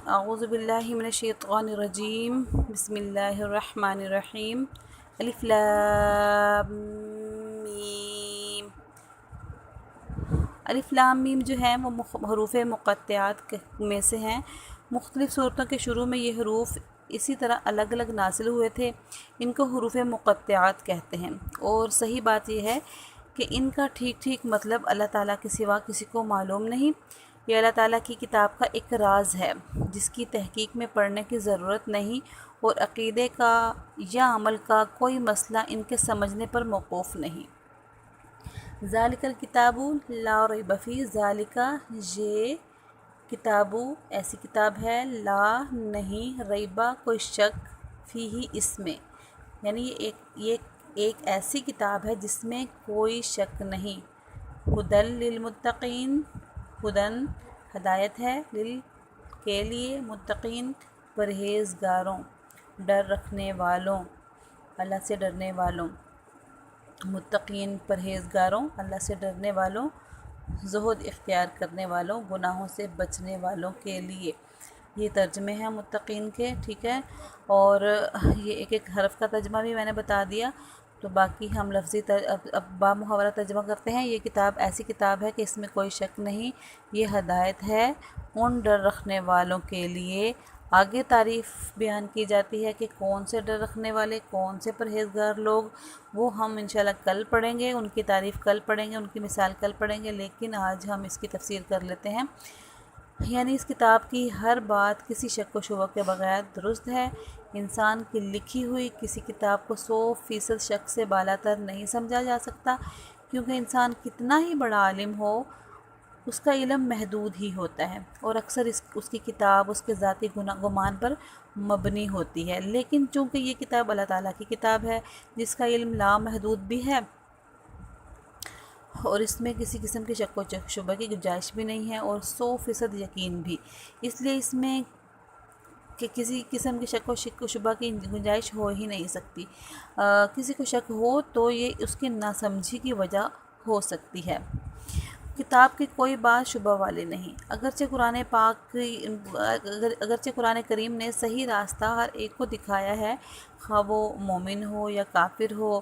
اعوذ باللہ من الشیطان الرجیم، بسم اللہ الرحمن الرحیم۔ الف لام میم۔ الف لام میم جو ہیں وہ حروف مقطعات میں سے ہیں۔ مختلف صورتوں کے شروع میں یہ حروف اسی طرح الگ الگ نازل ہوئے تھے، ان کو حروف مقطعات کہتے ہیں۔ اور صحیح بات یہ ہے کہ ان کا ٹھیک مطلب اللہ تعالیٰ کے سوا کسی کو معلوم نہیں۔ یہ اللہ تعالیٰ کی کتاب کا ایک راز ہے جس کی تحقیق میں پڑھنے کی ضرورت نہیں، اور عقیدے کا یا عمل کا کوئی مسئلہ ان کے سمجھنے پر موقوف نہیں۔ ذالک الکتاب لا ریب فیہ، ذالک یہ کتاب ایسی کتاب ہے، لا نہیں، ریبہ کوئی شک، فیہ اس میں، یعنی یہ ایک ایسی کتاب ہے جس میں کوئی شک نہیں۔ ہدی للمتقین، ہدن ہدایت ہے، کے لیے، متقین پرہیزگاروں، ڈر رکھنے والوں، اللہ سے ڈرنے والوں، متقین پرہیزگاروں، اللہ سے ڈرنے والوں، زہد اختیار کرنے والوں، گناہوں سے بچنے والوں کے لیے۔ یہ ترجمے ہیں متقین کے، ٹھیک ہے۔ اور یہ ایک حرف کا ترجمہ بھی میں نے بتا دیا، تو باقی ہم لفظی اب با محاورہ ترجمہ کرتے ہیں۔ یہ کتاب ایسی کتاب ہے کہ اس میں کوئی شک نہیں، یہ ہدایت ہے ان ڈر رکھنے والوں کے لیے۔ آگے تعریف بیان کی جاتی ہے کہ کون سے ڈر رکھنے والے، کون سے پرہیزگار لوگ، وہ ہم انشاءاللہ کل پڑھیں گے، ان کی تعریف کل پڑھیں گے، ان کی مثال کل پڑھیں گے، لیکن آج ہم اس کی تفسیر کر لیتے ہیں۔ یعنی اس کتاب کی ہر بات کسی شک و شبہ کے بغیر درست ہے۔ انسان کی لکھی ہوئی کسی کتاب کو 100% شک سے بالاتر نہیں سمجھا جا سکتا، کیونکہ انسان کتنا ہی بڑا عالم ہو، اس کا علم محدود ہی ہوتا ہے، اور اکثر اس کی کتاب اس کے ذاتی گمان پر مبنی ہوتی ہے۔ لیکن چونکہ یہ کتاب اللہ تعالیٰ کی کتاب ہے جس کا علم لامحدود بھی ہے، اور اس میں کسی قسم کے شک و شبہ کی گنجائش بھی نہیں ہے، اور 100% یقین بھی، اس لیے اس میں کہ کسی قسم کے شک و شبہ کی گنجائش ہو ہی نہیں سکتی۔ کسی کو شک ہو تو یہ اس کی ناسمجھی کی وجہ ہو سکتی ہے۔ کتاب کی کوئی بات شبہ والی نہیں، اگرچہ قرآن کریم نے صحیح راستہ ہر ایک کو دکھایا ہے، خواہ وہ مومن ہو یا کافر ہو،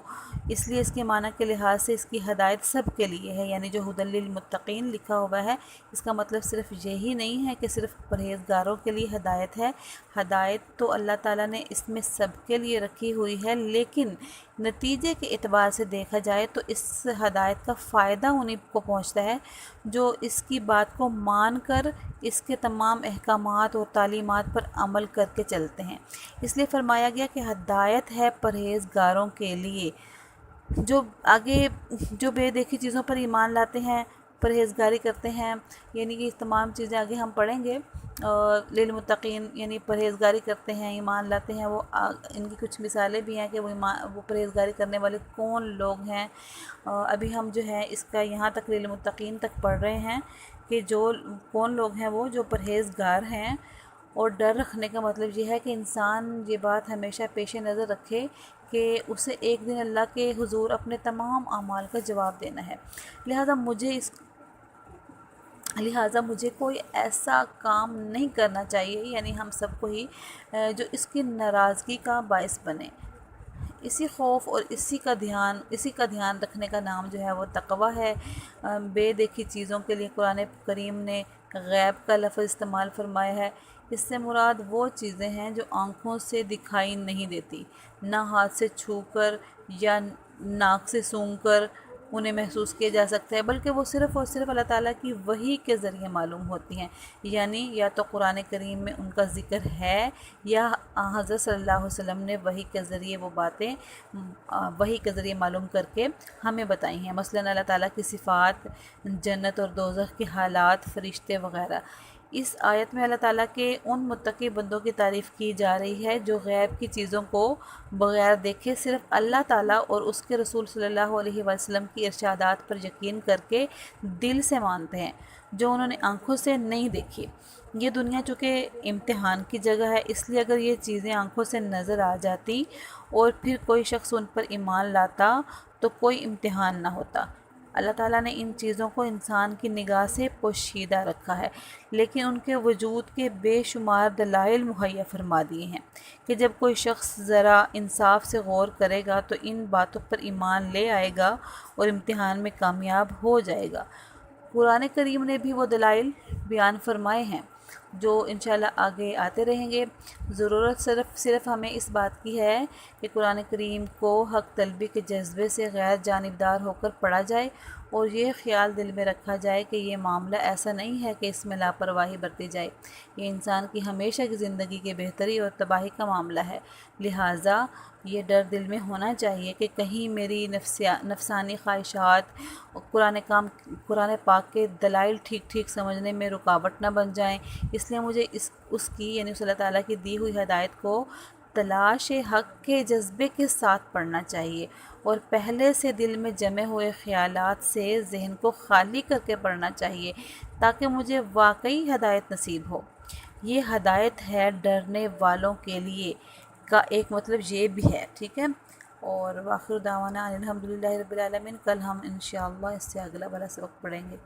اس لیے اس کے معنی کے لحاظ سے اس کی ہدایت سب کے لیے ہے۔ یعنی جو ہدی للمتقین لکھا ہوا ہے، اس کا مطلب صرف یہی نہیں ہے کہ صرف پرہیزگاروں کے لیے ہدایت ہے۔ ہدایت تو اللہ تعالیٰ نے اس میں سب کے لیے رکھی ہوئی ہے، لیکن نتیجے کے اعتبار سے دیکھا جائے تو اس ہدایت کا فائدہ انہیں کو پہنچتا ہے جو اس کی بات کو مان کر اس کے تمام احکامات اور تعلیمات پر عمل کر کے چلتے ہیں۔ اس لیے فرمایا گیا کہ ہدایت ہے پرہیزگاروں کے لیے، جو بے دیکھی چیزوں پر ایمان لاتے ہیں، پرہیزگاری کرتے ہیں، یعنی کہ تمام چیزیں آگے ہم پڑھیں گے۔ للمتقین یعنی پرہیزگاری کرتے ہیں، ایمان لاتے ہیں، وہ ان کی کچھ مثالیں بھی ہیں کہ وہ پرہیزگاری کرنے والے کون لوگ ہیں۔ ابھی ہم جو ہے اس کا یہاں تک للمتقین تک پڑھ رہے ہیں کہ کون لوگ ہیں وہ جو پرہیزگار ہیں۔ اور ڈر رکھنے کا مطلب یہ ہے کہ انسان یہ بات ہمیشہ پیش نظر رکھے کہ اسے ایک دن اللہ کے حضور اپنے تمام اعمال کا جواب دینا ہے، لہٰذا مجھے کوئی ایسا کام نہیں کرنا چاہیے، یعنی ہم سب کو ہی، جو اس کی ناراضگی کا باعث بنے۔ اسی خوف اور اسی کا دھیان رکھنے کا نام جو ہے وہ تقویٰ ہے۔ بے دیکھی چیزوں کے لیے قرآن کریم نے غیب کا لفظ استعمال فرمایا ہے۔ اس سے مراد وہ چیزیں ہیں جو آنکھوں سے دکھائی نہیں دیتی، نہ ہاتھ سے چھو کر یا ناک سے سونگھ کر انہیں محسوس کیا جا سکتا ہے، بلکہ وہ صرف اور صرف اللہ تعالیٰ کی وحی کے ذریعے معلوم ہوتی ہیں۔ یعنی یا تو قرآن کریم میں ان کا ذکر ہے، یا حضرت صلی اللہ علیہ وسلم نے وحی کے ذریعے وہ باتیں وحی کے ذریعے معلوم کر کے ہمیں بتائی ہیں۔ مثلاً اللہ تعالیٰ کی صفات، جنت اور دوزخ کے حالات، فرشتے وغیرہ۔ اس آیت میں اللہ تعالیٰ کے ان متقی بندوں کی تعریف کی جا رہی ہے جو غیب کی چیزوں کو بغیر دیکھے صرف اللہ تعالیٰ اور اس کے رسول صلی اللہ علیہ وسلم کی ارشادات پر یقین کر کے دل سے مانتے ہیں، جو انہوں نے آنکھوں سے نہیں دیکھی۔ یہ دنیا چونکہ امتحان کی جگہ ہے، اس لیے اگر یہ چیزیں آنکھوں سے نظر آ جاتی اور پھر کوئی شخص ان پر ایمان لاتا تو کوئی امتحان نہ ہوتا۔ اللہ تعالیٰ نے ان چیزوں کو انسان کی نگاہ سے پوشیدہ رکھا ہے، لیکن ان کے وجود کے بے شمار دلائل مہیا فرما دیے ہیں کہ جب کوئی شخص ذرا انصاف سے غور کرے گا تو ان باتوں پر ایمان لے آئے گا اور امتحان میں کامیاب ہو جائے گا۔ قرآن کریم نے بھی وہ دلائل بیان فرمائے ہیں جو انشاءاللہ آگے آتے رہیں گے۔ ضرورت صرف ہمیں اس بات کی ہے کہ قرآن کریم کو حق طلبی کے جذبے سے غیر جانبدار ہو کر پڑھا جائے اور یہ خیال دل میں رکھا جائے کہ یہ معاملہ ایسا نہیں ہے کہ اس میں لاپرواہی برتی جائے، یہ انسان کی ہمیشہ کی زندگی کی بہتری اور تباہی کا معاملہ ہے۔ لہٰذا یہ ڈر دل میں ہونا چاہیے کہ کہیں میری نفسانی خواہشات قرآن پاک کے دلائل ٹھیک سمجھنے میں رکاوٹ نہ بن جائیں۔ اس لیے مجھے اس کی یعنی صلی اللہ تعالیٰ کی دی ہوئی ہدایت کو تلاش حق کے جذبے کے ساتھ پڑھنا چاہیے اور پہلے سے دل میں جمے ہوئے خیالات سے ذہن کو خالی کر کے پڑھنا چاہیے تاکہ مجھے واقعی ہدایت نصیب ہو۔ یہ ہدایت ہے ڈرنے والوں کے لیے کا ایک مطلب یہ بھی ہے، ٹھیک ہے۔ اور وآخر دعوانا الحمدللہ رب العالمین۔ کل ہم انشاءاللہ اس سے اگلا والا سبق پڑھیں گے۔